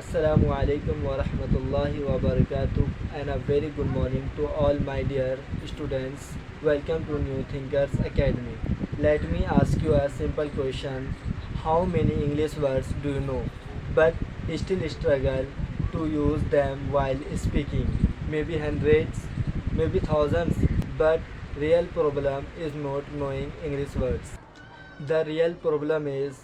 Assalamu alaikum wa rahmatullahi wa barakatuh, and a very good morning to all my dear students. Welcome to New Thinkers Academy. Let me ask you a simple question. How many English words do you know but still struggle to use them while speaking? Maybe hundreds, maybe thousands, but real problem is not knowing English words. The real problem is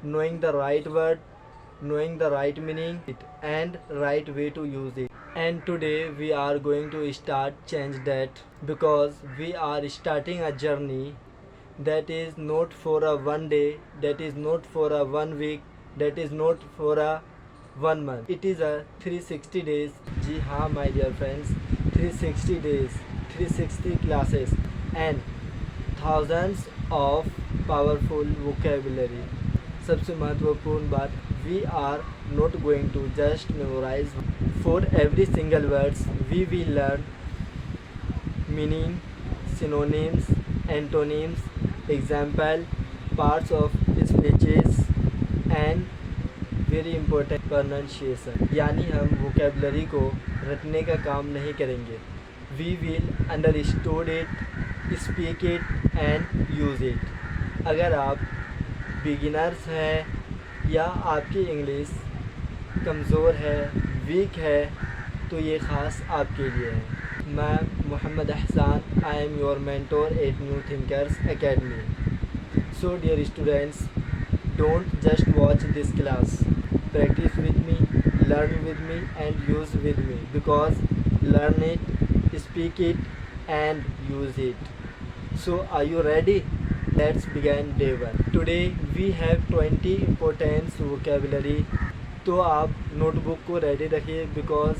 knowing the right word, knowing the right meaning and right way to use it. And today we are going to start change that, because we are starting a journey that is not for a one day, that is not for a 1 week, that is not for a 1 month. It is a 360 days. जी हाँ my dear friends, 360 days, 360 classes and thousands of powerful vocabulary. सबसे महत्वपूर्ण बात, we are not going to just memorize. For every single words we will learn meaning, synonyms, antonyms, example, parts of speeches and very important pronunciation. यानी हम vocabulary को रटने का काम नहीं करेंगे. We will understood it, speak it and use it. अगर आप बिगिनर्स हैं या आपकी इंग्लिश कमज़ोर है, वीक है, तो ये ख़ास आपके लिए है. मैं Mohammad Ahsan, I am your mentor at New Thinkers Academy. So dear students, don't just watch this class, practice with me, learn with me and use with me, because learn it, speak it and use it. So are you ready? Let's begin day 1. Today we have 20 important vocabulary. तो आप notebook को ready रखिए, because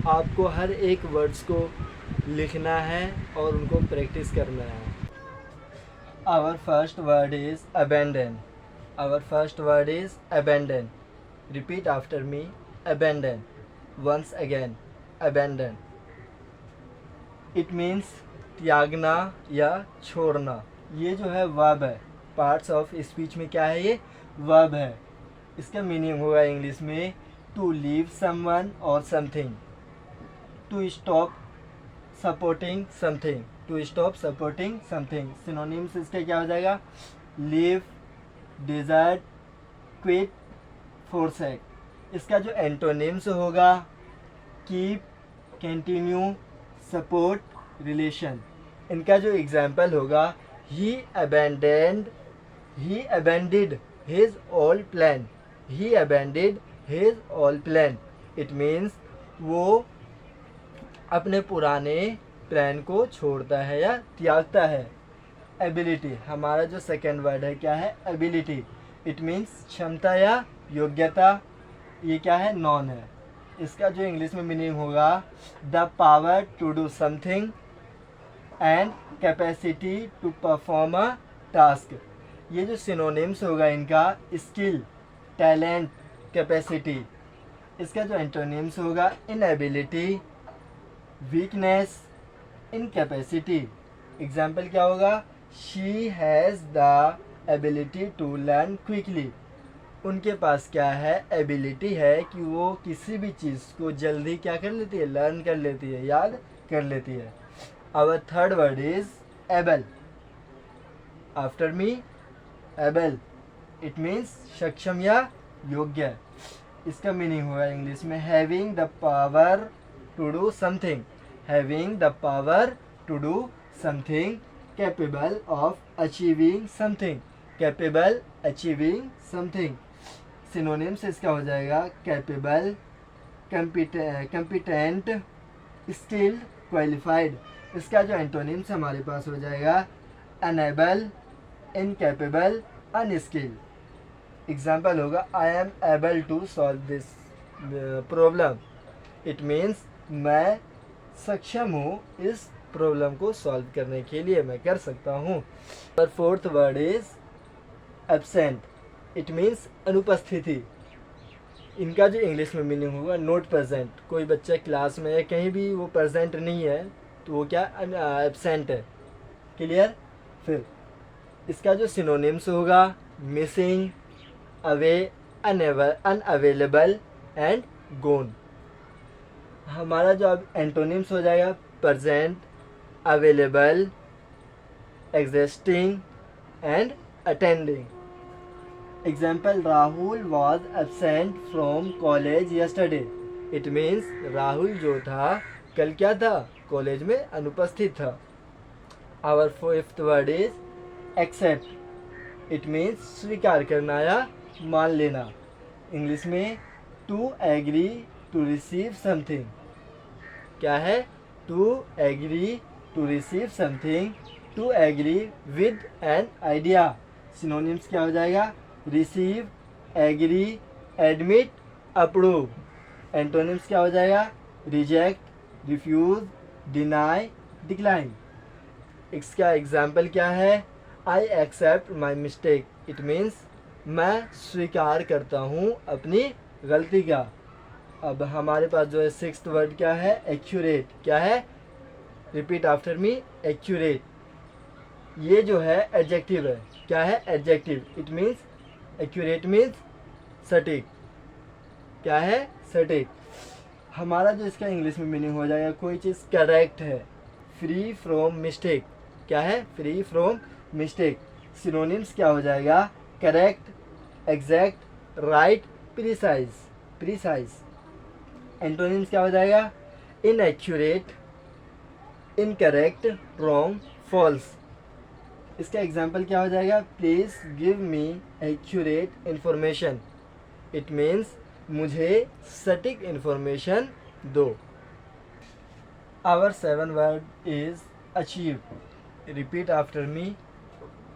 आपको हर एक words को लिखना है और उनको प्रैक्टिस करना है. Our first word is abandon. Our first word is abandon. Repeat after me. Abandon. Once again. Abandon. It means त्यागना या छोड़ना. ये जो है वर्ब है. पार्ट्स ऑफ स्पीच में क्या है? ये वर्ब है. इसका मीनिंग होगा इंग्लिश में टू लीव समवन और something, to stop supporting something, to stop supporting something. Synonyms इसका क्या हो जाएगा? Leave, desert, quit, forsake. इसका जो एंटोनिम्स होगा कीप, कंटिन्यू, सपोर्ट, रिलेशन. इनका जो एग्जाम्पल होगा ही abandoned his all plan. He abandoned his all plan. It means वो अपने पुराने प्लान को छोड़ता है या त्यागता है. एबिलिटी, हमारा जो सेकेंड वर्ड है क्या है? एबिलिटी. इट मीन्स क्षमता या योग्यता. ये क्या है? नॉन है. इसका जो इंग्लिश में मीनिंग होगा the power to do something and capacity to perform a task. ये जो सिनोनिम्स होगा इनका स्किल, टैलेंट, कैपेसिटी. इसका जो एंटोनिम्स होगा इनएबिलिटी, वीकनेस, इनकैपेसिटी. एग्जाम्पल क्या होगा? She has the ability to learn quickly. उनके पास क्या है? एबिलिटी है कि वो किसी भी चीज़ को जल्दी क्या कर लेती है? लर्न कर लेती है, याद कर लेती है. Our third word is able. After me, able. It means सक्षम या योग्य. इसका मीनिंग होगा इंग्लिश में having the power to do something. Having the power to do something, capable of achieving something. Capable, achieving something. Synonyms इसका हो जाएगा capable, competent, skilled, qualified. इसका जो एंटोनिम्स हमारे पास हो जाएगा अनएबल, इनकैपेबल, अनस्किल्ड. एग्जाम्पल होगा I am able to solve this problem. It means मैं सक्षम हूँ इस प्रॉब्लम को सॉल्व करने के लिए, मैं कर सकता हूँ. और fourth word is absent. It means अनुपस्थिति. इनका जो इंग्लिश में मीनिंग होगा नॉट प्रेजेंट. कोई बच्चा क्लास में है, कहीं भी वो प्रेजेंट नहीं है, तो वो क्या? एब्सेंट है. क्लियर? फिर इसका जो सिनोनिम्स होगा missing, away, unavailable, and gone. हमारा जो अब एंटोनिम्स हो जाएगा present, available, existing and attending. Example, Rahul was absent from college yesterday. It means Rahul जो था कल क्या था, कॉलेज में अनुपस्थित था। Our fifth word is accept. It means स्वीकार करना या मान लेना। इंग्लिश में to agree to receive something. क्या है, to agree to receive something, to agree with an idea. Synonyms क्या हो जाएगा, receive, agree, admit, approve. Antonyms क्या हो जाएगा, रिजेक्ट, रिफ्यूज, डिनाई, डिक्लाइन। इसका एग्जाम्पल क्या है, I accept my mistake. It means मैं स्वीकार करता हूँ अपनी गलती का। अब हमारे पास जो है सिक्स्थ वर्ड क्या है, एक्यूरेट। क्या है, रिपीट आफ्टर मी, एक्यूरेट। ये जो है एडजेक्टिव है। क्या है, adjective. It means accurate means सटीक। क्या है, सटीक। हमारा जो इसका इंग्लिश में मीनिंग हो जाएगा, कोई चीज़ करेक्ट है, फ्री फ्रॉम मिस्टेक। क्या है, फ्री फ्रॉम मिस्टेक। सिनोनिम्स क्या हो जाएगा, correct, exact, right, precise, precise. Antonyms क्या हो जाएगा, इनएक्यूरेट, इनकरेक्ट, रॉन्ग, फॉल्स। इसका एग्जाम्पल क्या हो जाएगा, please give me accurate information. It means मुझे सटीक इन्फॉर्मेशन दो। Our seven word is achieve. Repeat after me,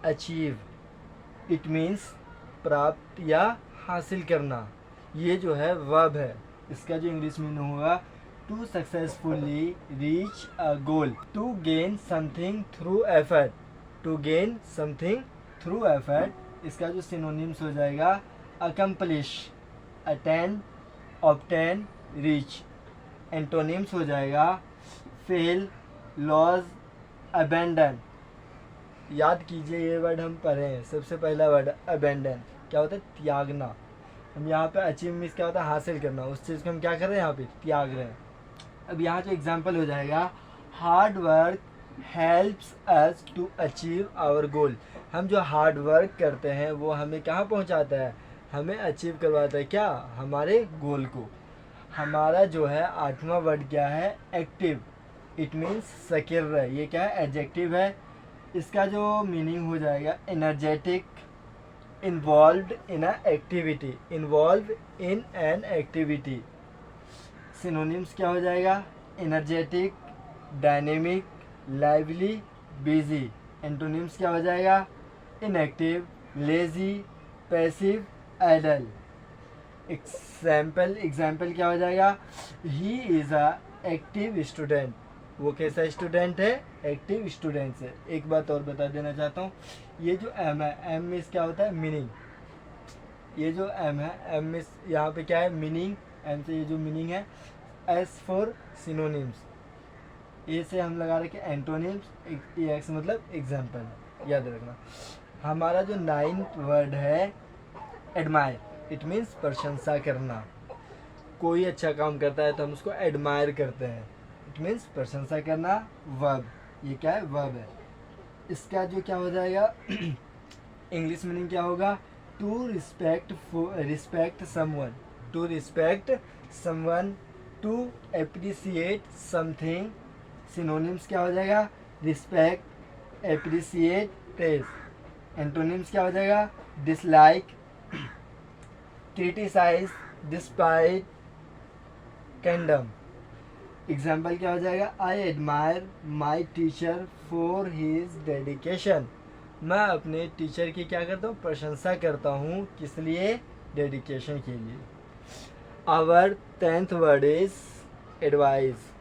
achieve. It means प्राप्त या हासिल करना। ये जो है वर्ब है। इसका जो इंग्लिश मीनिंग होगा, to successfully reach a goal, to gain something through effort, to gain something through effort. इसका जो सिनोनिम्स हो जाएगा, accomplish, attend, obtain, reach. Antonyms हो जाएगा, फेल, लॉज, अबेंडन। याद कीजिए, ये वर्ड हम पढ़े हैं। सबसे पहला वर्ड अबेंडन, क्या होता है, त्यागना। हम यहाँ पे अचीव मीन्स क्या होता है, हासिल करना। उस चीज़ को हम क्या कर रहे हैं, यहाँ पे त्याग रहे हैं। अब यहाँ जो एग्जाम्पल हो जाएगा, hard work helps us to achieve our goal. हम जो हार्ड वर्क करते हैं वो हमें कहाँ पहुँचाता है, हमें अचीव करवाता है, क्या, हमारे गोल को। हमारा जो है आठवां वर्ड क्या है, एक्टिव। इट मीन्स सक्रिय। ये क्या है, एडजेक्टिव है। इसका जो मीनिंग हो जाएगा, energetic, involved in a activity, involve in an activity. Synonyms क्या हो जाएगा, energetic, dynamic, lively, busy. Antonyms क्या हो जाएगा, inactive, lazy, passive, idle. Example क्या हो जाएगा, he is a active student. वो कैसा स्टूडेंट है, एक्टिव स्टूडेंट है। एक बात और बता देना चाहता हूँ, ये जो एम है, एम मीन्स क्या होता है, मीनिंग। ये जो एम है, एम मीन्स यहाँ पे क्या है, मीनिंग। एम से ये जो मीनिंग है, एस फॉर सिनोनिम्स। ए से हम लगा रखे एंटोनिम्स, एक्स मतलब एग्जाम्पल, याद रखना। हमारा जो नाइन्थ वर्ड है, एडमायर। इट मीन्स प्रशंसा करना। कोई अच्छा काम करता है तो हम उसको एडमायर करते हैं। इट मीन्स प्रशंसा करना, वर्ब। ये क्या है, वर्ब है। इसका जो क्या हो जाएगा, इंग्लिश मीनिंग क्या होगा, to respect someone, to respect someone, to appreciate something. Synonyms क्या हो जाएगा, रिस्पेक्ट, एप्रिसिएट, प्रेज। एंटोनिम्स क्या हो जाएगा, dislike, criticise, despite, condemn. Example क्या हो जाएगा, I admire my teacher for his dedication. मैं अपने टीचर की क्या करता हूँ, प्रशंसा करता हूँ। किस लिए, डेडिकेशन के लिए। Our 10th word is advice.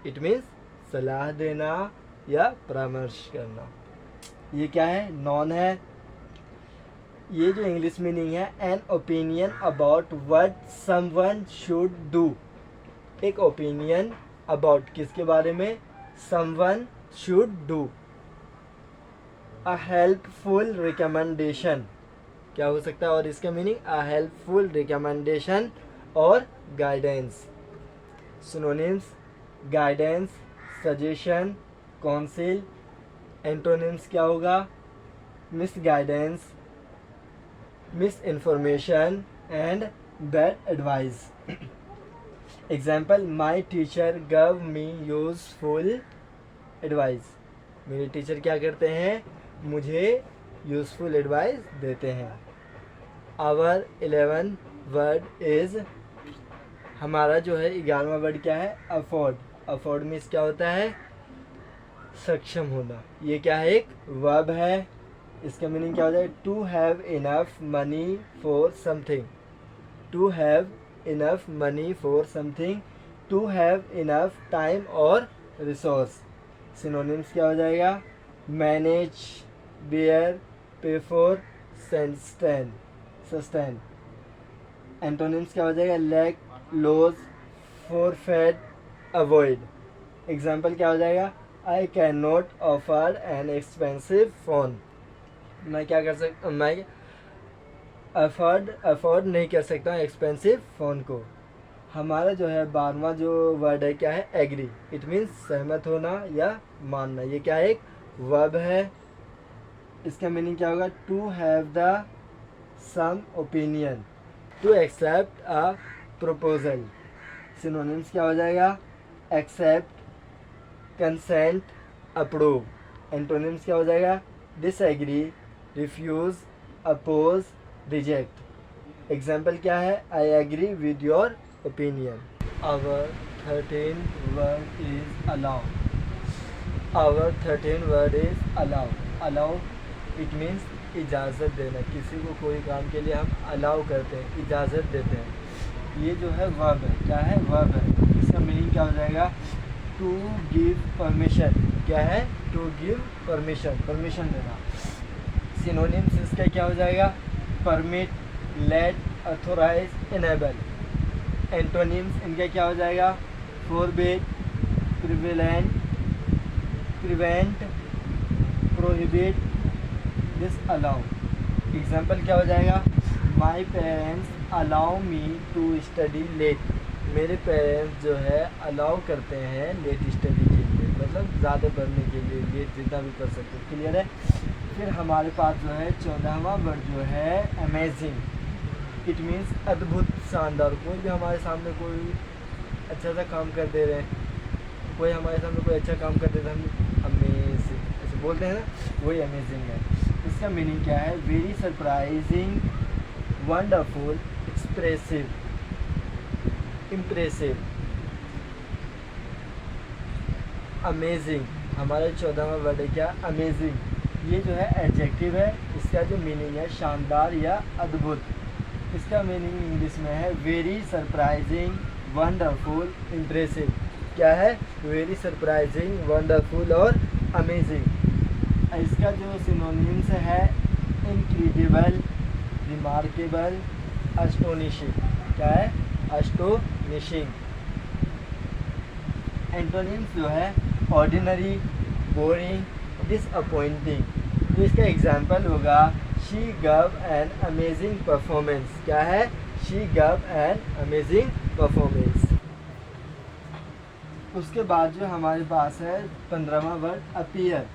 It means सलाह देना या परामर्श करना। ये क्या है, नॉन है। ये जो इंग्लिश मीनिंग है, an opinion about what someone should do. एक ओपिनियन अबाउट, किसके बारे में, someone should do. A helpful recommendation क्या हो सकता है, और इसका मीनिंग अ हेल्पफुल रिकमेंडेशन और guidance. Synonyms guidance, suggestion, council. Antonyms क्या होगा? Miss guidance, miss information and bad advice. Example, my teacher gov me useful advice. मेरे टीचर क्या करते हैं? मुझे यूजफुल एडवाइस देते हैं। आवर 11 वर्ड इज, हमारा जो है 11वां वर्ड क्या है? अफोर्ड। अफोर्ड मीन्स क्या होता है? सक्षम होना। ये क्या है? एक वर्ब है। इसका मीनिंग क्या हो जाएगा? To have enough money for something. To have enough money for something, to have enough time और रिसोर्स। सिनोनिम्स क्या हो जाएगा? Manage, bear, pay for, sustain. Antonyms क्या हो जाएगा? Lack, loss, forfeit, avoid. Example क्या हो जाएगा? I can not offer an expensive phone. मैं क्या कर सकता, मैं अफोर्ड नहीं कर सकता हूँ एक्सपेंसिव फ़ोन को। हमारा जो है 12वां जो वर्ड है क्या है? एग्री। इट मीन्स सहमत होना या मानना। ये क्या है? एक वर्ब है। इसका मीनिंग क्या होगा? To have the same opinion, to accept a proposal. Synonyms क्या हो जाएगा? Accept, consent, approve. एंटोनिम्स क्या हो जाएगा? Disagree, refuse, oppose, reject. Example क्या है? I agree with your opinion. Our 13 word is allow. Our 13 word is allow. Allow it means इजाज़त देना। किसी को कोई काम के लिए हम अलाउ करते हैं, इजाज़त देते हैं। ये जो है वर्ब है। क्या है? वर्ब है। इसका मीनिंग क्या हो जाएगा? To give permission. क्या है? टू गिव परमिशन, परमिशन देना। सिनोनिम्स इसका क्या हो जाएगा? Permit, let, authorise, enable. Antonyms इनका क्या हो जाएगा? Forbid, prevalent, prevent, prohibit, disallow. Example क्या हो जाएगा? My parents allow me to study late. मेरे पेरेंट्स जो है अलाउ करते हैं लेट स्टडी के लिए, मतलब ज़्यादा पढ़ने के लिए, लेट जितना भी पढ़ सकते। क्लियर है? फिर हमारे पास जो है 14वां वर्ड जो है अमेजिंग। इट मीन्स अद्भुत, शानदार। कोई भी हमारे सामने कोई अच्छा सा काम कर दे रहे हैं, कोई हमारे सामने कोई अच्छा काम कर दे रहे हैं, हम अमेजिंग ऐसे बोलते हैं ना, वही अमेजिंग है। इसका मीनिंग क्या है? Very surprising, wonderful, expressive, impressive. Amazing हमारा 14वां वर्ड है क्या? अमेजिंग। ये जो है एडजेक्टिव है। इसका जो मीनिंग है शानदार या अद्भुत। इसका मीनिंग इंग्लिश में है वेरी सरप्राइजिंग, वंडरफुल, इम्प्रेसिव। क्या है? वेरी सरप्राइजिंग, वंडरफुल और अमेजिंग। इसका जो सिनोनिम्स है इनक्रेडिबल, रिमार्केबल, एस्टोनिशिंग। क्या है? एस्टोनिशिंग। एंटोनिम्स जो है ऑर्डिनरी, बोरिंग, डिसअपॉइंटिंग। तो इसका एग्जाम्पल होगा she gave an amazing performance. क्या है? She gave an amazing performance. उसके बाद जो हमारे पास है 15वां word appear.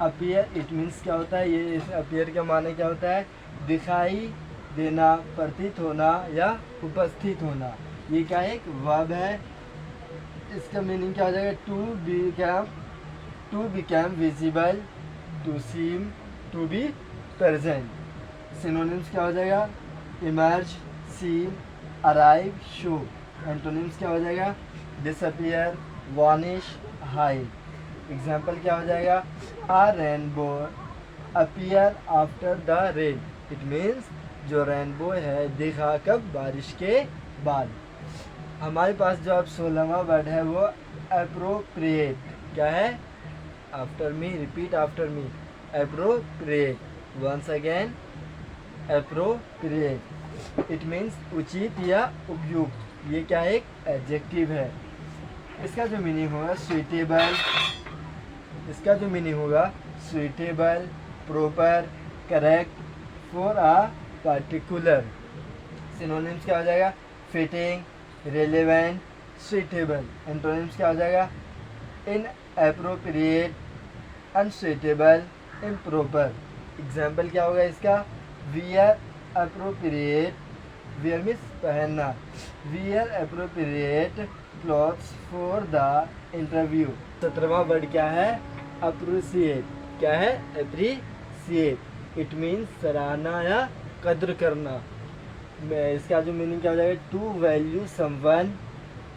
Appear it means क्या होता है? ये अपीयर का माने क्या होता है? दिखाई देना, प्रतीत होना या उपस्थित होना। ये क्या है? एक वर्ब है। इसका मीनिंग क्या हो जाएगा? To become visible, to seem, to be present. Synonyms क्या हो जाएगा? Emerge, seem, arrive, show. Antonyms क्या हो जाएगा? Disappear, वानिश, hide. एग्जाम्पल क्या हो जाएगा? A rainbow appear after the rain. It means जो रेनबो है दिखा कब? बारिश के बाद। हमारे पास जो अब 16वां वर्ड है वो अप्रोप्रिएट। क्या है? After me, repeat after me. Appropriate, once again, appropriate. It means उचित या उपयुक्त। ये क्या है? एक एडजेक्टिव है। इसका जो मीनिंग होगा सुइटेबल। इसका जो मीनिंग होगा suitable, proper, correct for a particular. Synonyms क्या हो जाएगा? Fitting, relevant, suitable. एंटोनिम्स क्या हो जाएगा? Inappropriate, unsuitable, improper. एग्जाम्पल क्या होगा इसका? वियर अप्रोप्रिएट, वियर मीन्स पहनना, wear appropriate clothes for the interview. 17वां वर्ड क्या है? अप्रिसिएट। क्या है? अप्रिसिएट। इट मीन्स सराहना या कद्र करना। इसका जो मीनिंग क्या हो जाएगा? टू वैल्यू समवन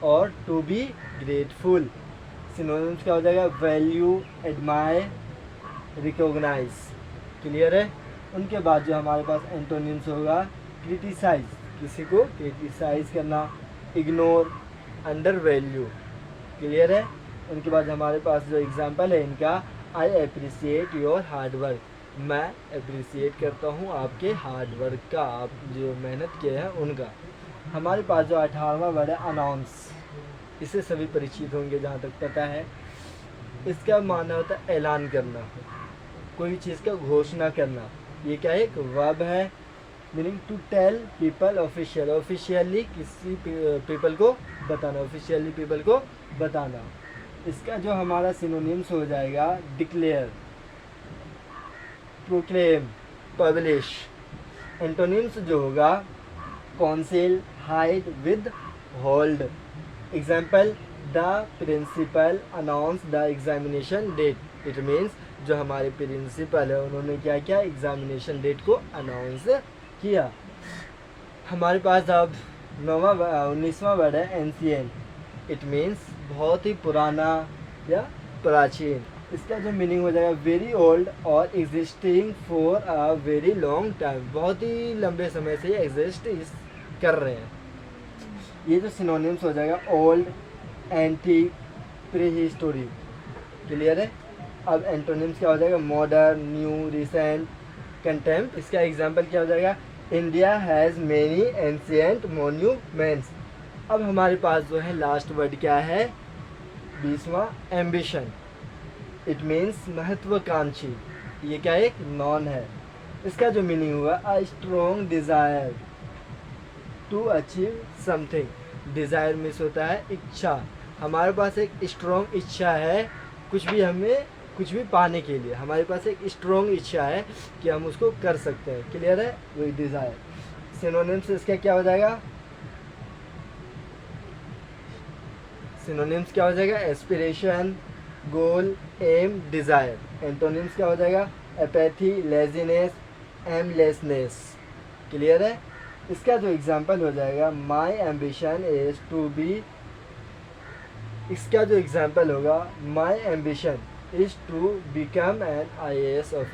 और टू बी ग्रेटफुल। सिनोनिम्स क्या हो जाएगा? Value, admire, recognise. क्लियर है? उनके बाद जो हमारे पास एंटोनिम्स होगा, क्रिटिसाइज, किसी को क्रिटिसाइज करना, इग्नोर, अंडर वैल्यू। क्लियर है? उनके बाद हमारे पास जो एग्जाम्पल है इनका, आई अप्रिसिएट योर हार्ड वर्क, मैं अप्रिसिएट करता हूँ आपके हार्ड वर्क का, आप जो मेहनत किए हैं उनका। हमारे पास जो 18वां वर्ड है अनाउंस, इससे सभी परिचित होंगे जहाँ तक पता है। इसका माना होता है ऐलान करना, कोई चीज़ का घोषणा करना। ये क्या है? एक वर्ब है, meaning to tell people official, officially किसी पीपल को बताना, ऑफिशियली पीपल को बताना। इसका जो हमारा सिनोनिम्स हो जाएगा, डिक्लेयर, प्रोक्लेम, पब्लिश। एंटोनिम्स जो होगा, conceal, hide, withhold. Example, the principal announce the examination date. It means जो हमारे प्रिंसिपल है उन्होंने क्या किया? एग्जामिनेशन डेट को अनाउंस किया। हमारे पास अब 19वां वर्ड है एंशिएंट। इट मीन्स बहुत ही पुराना या प्राचीन। इसका जो मीनिंग हो जाएगा, वेरी ओल्ड और existing for a very long time, बहुत ही लंबे समय से एग्जिस्ट कर रहे हैं। ये जो सिनोनिम्स हो जाएगा, ओल्ड, एंटीक, प्रीहिस्टोरिक। क्लियर है? अब एंटोनिम्स क्या हो जाएगा? Modern, new, recent, contempt. इसका एग्जांपल क्या हो जाएगा? India has many ancient monuments. अब हमारे पास जो है लास्ट वर्ड क्या है? 20वां, एम्बिशन। इट मीन्स महत्वाकांक्षी। ये क्या एक नॉन है। इसका जो मीनिंग हुआ, a strong desire to achieve something. Desire means होता है इच्छा। हमारे पास एक स्ट्रॉन्ग इच्छा है, कुछ भी पाने के लिए हमारे पास एक स्ट्रॉन्ग इच्छा है कि हम उसको कर सकते हैं। क्लियर है? वही डिज़ायर। सिनोनिम्स इसका क्या हो जाएगा? सिनोनिम्स क्या हो जाएगा? एस्पिरेशन, गोल, एम, डिज़ायर। एंटोनिम्स क्या हो जाएगा? Apathy, laziness, aimlessness. क्लियर है? इसका जो एग्जांपल हो जाएगा, my ambition is to be. इसका जो एग्जांपल होगा, my ambition is to become an IAS officer.